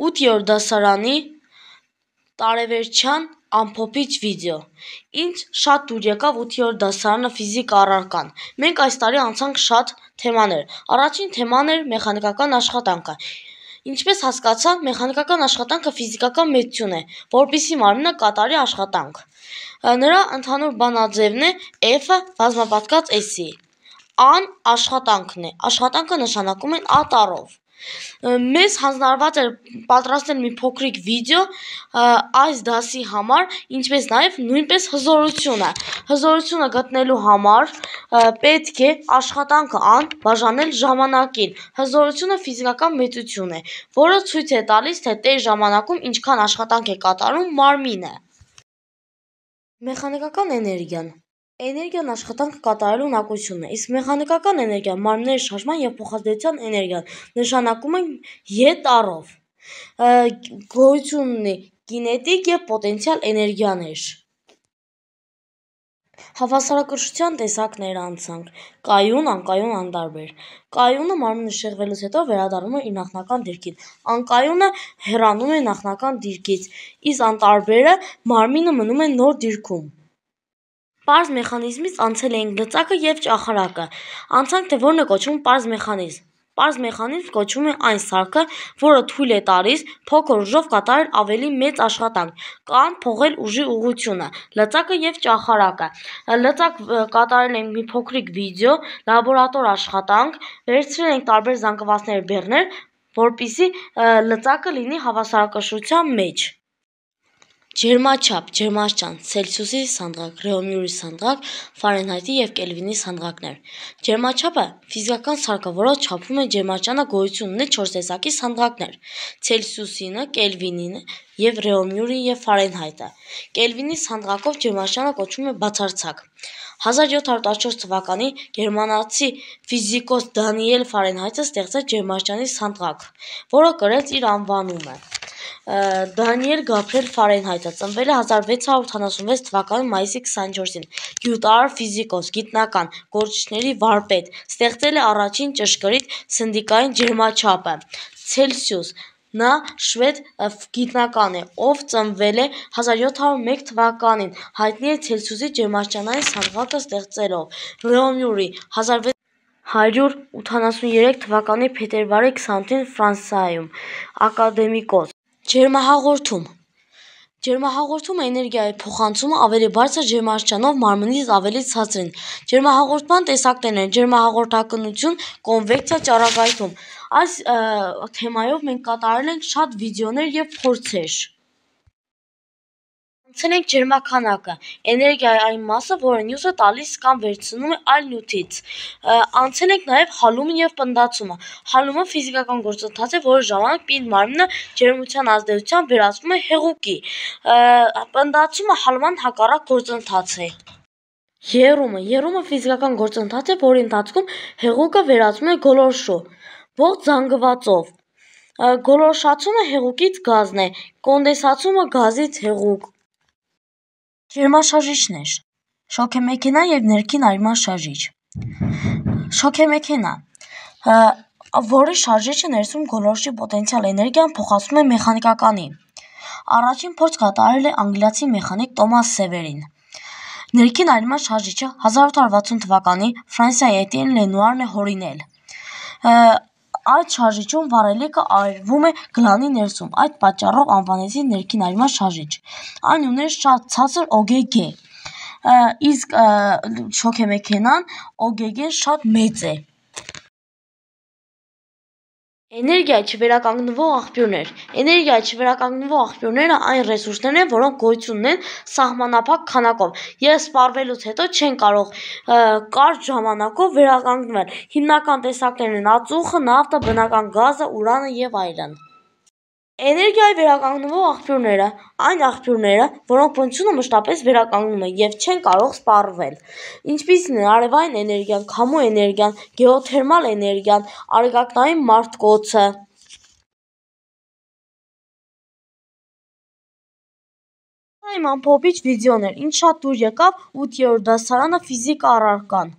8-րդ դասարանի տարեվերջյան ամփոփիչ վիդեո։ Ինձ շատ դուր եկավ 8-րդ դասարանը ֆիզիկա առարկան։ Մենք այս տարի անցանք շատ թեմաներ։ Առաջին թեման էր մեխանիկական աշխատանքը։ Ինչպես հասկացա, մեխանիկական աշխատանքը ֆիզիկական մեծություն է, որպեսզի մարմինը կատարի աշխատանք։ Նրա ընդհանուր բանաձևն է F-ը բազմապատկած S-ի։ Ան աշխատանքն է, աշխատանքը նշանակում են A տառով։ Մեզ հանձնարարված էր պատրաստել մի փոքրիկ վիդեո այս դասի համար, ինչպես նաև նույնպես հզորությունը։ Հզորությունը գտնելու համար պետք է աշխատանքը Ան բաժանել ժամանակին։ Հզորությունը ֆիզիկական մեծություն է, որը ցույց է տալիս, թե տեր ժամանակում ինչքան աշխատանք է կատարում մարմինը։ Մեխանիկական էներգիան Էներգիան աշխատանքը կատարելու ունակությունն է, իսկ մեխանիկական էներգիան մարմինների շարժման և փոխազդեցության էներգիան նշանակում են Ե տառով։ Գոյություն ունի կինետիկ և պոտենցիալ էներգիաներ։ Հավասարակշռության տեսակները անցանք։ Կայուն, անկայուն, անտարբեր։ Կայունը մարմինը շեղվելուց հետո վերադառնում է իր նախնական դիրքին, անկայունը հեռանում է նախնական դիրքից, իսկ անտարբերը մարմինը մնում է նոր դիրքում։ Պարզ մեխանիզմից անցել էինք լծակը և ճախարակը։ Անցանք, թե որն է կոչվում պարզ մեխանիզմ։ Պարզ մեխանիզմ կոչվում է այն սարքը, որը թույլ է տալիս փոքր ուժով կատարել ավելի մեծ աշխատանք կամ փոխել ուժի ուղղությունը։ Լծակը և ճախարակը։ Լծակ կատարել ենք մի փոքրիկ վիդեո, լաբորատոր աշխատանք, վերցրել ենք տարբեր զանգվածներ, բեռներ, որպեսզի լծակը լինի հավասարակշռության մեջ։ Ջերմաչափ, ջերմաստիճան, Ցելսիուսի սանդղակ, ռեոմյուրի սանդղակ, Ֆարենհայթի և Կելվինի սանդղակներ։ Ջերմաչափը ֆիզիկական սարք է, որով չափվում է ջերմաստիճանը, գոյություն ունի 4 տեսակի սանդղակներ՝ Ցելսիուսինը, Կելվինինը և ռեոմյուրը և Ֆարենհայթը։ Կելվինի սանդղակով ջերմաստիճանը կոչվում է բացարձակ։ 1714 թվականին գերմանացի ֆիզիկոս Դանիել Ֆարենհայթը ստեղծեց ջերմաստիճանի սանդղակ, որը կրեց իր անվանումը։ Դանիել Գաբրիել Ֆարենհայթը ծնվել է 1686 թվականի մայիսի 24-ին, գյուտարար ֆիզիկոս, գիտնական, գործիչների վարպետ, ստեղծել է առաջին ճշգրիտ սնդիկային ջերմաչափը՝ Ցելսիուս։ Նա շվեդ գիտնական է, ով ծնվել է 1701 թվականին, հայտնի է Ցելսիուսի ջերմաստիճանային սանդղակը ստեղծելով։ Ռեոմյուրի 1683 թվականի փետրվարի 28-ին Ֆրանսիայում, ակադեմիկոս։ Ջերմահաղորդում Ջերմահաղորդումը էներգիայի փոխանցումը ավելի բարձր ջերմաստիճանով մարմնից ավելի ցածրին։ Ջերմահաղորդման տեսակներն են ջերմահաղորդականություն, կոնվեկցիա, ճառագայթում։ Այս թեմայով մենք կատարել ենք շատ վիդեոներ և փորձեր։ Անցել ենք ջերմաքանակը, էներգիայի այն մասը, որը նյութը տալիս կամ վերցնում է այլ նյութից։ Անցել ենք նաև հալումը և պնդացումը։ Հալումը ֆիզիկական գործընթաց է, որի ժամանակ պինդ մարմինը ջերմության ազդեցությամբ վերածվում է հեղուկի։ Պնդացումը հալման հակառակ գործընթաց է։ Եռումը ֆիզիկական գործընթաց է, որի ընթացքում հեղուկը վերածվում է գոլորշու, ողջ զանգվածով։ Գոլորշացումը հեղուկից գազն է, կոնդենսացումը գազից հեղուկ։ Ջերմաշարժիչներ շոգեմեքենա և ներքին արյունման շարժիչ։ Շոգեմեքենա, որի շարժիչը ներսում գոլորշի պոտենցիալ էներգիան փոխանցում է մեխանիկականի։ Առաջին փորձ կատարել է անգլիացի մեխանիկ Տոմաս Սևերին։ Ներքին արյունման շարժիչը 1860 թվականին Ֆրանսիայի Էտիեն Լենուարն է հորինել։ Այդ շարժիչում վառելիքը այրվում է գլանի ներսում, այդ պատճառով անվանեցին ներքին արյունման շարժիչ։ Այն ուներ շատ ցածր ՕԳԳ, իսկ շոգեմեքենան ՕԳԳ-ն շատ մեծ է։ Էներգիայի չվերականգնվող աղբյուրներ։ Էներգիայի չվերականգնվող աղբյուրները այն ռեսուրսներն են, որոնք գոյություն ունեն սահմանափակ քանակով և սպառվելուց հետո չեն կարող կարճ ժամանակով վերականգնվել։ Հիմնական տեսակներն են ածուխը, նավթը, բնական գազը, ուրանը և այլն։ Էներգիայի վերականգնվող աղբյուրները այն աղբյուրները, որոնք բնությունը մշտապես վերականգնում է և չեն կարող սպառվել, ինչպիսին են արևային էներգիան, քամու էներգիան, գեոթերմալ էներգիան, արեգակնային մարտկոցը։ Սա իմ ամփոփիչ վիդեոն էր, ինձ շատ դուր եկավ 8-րդ դասարանը ֆիզիկա առարկան։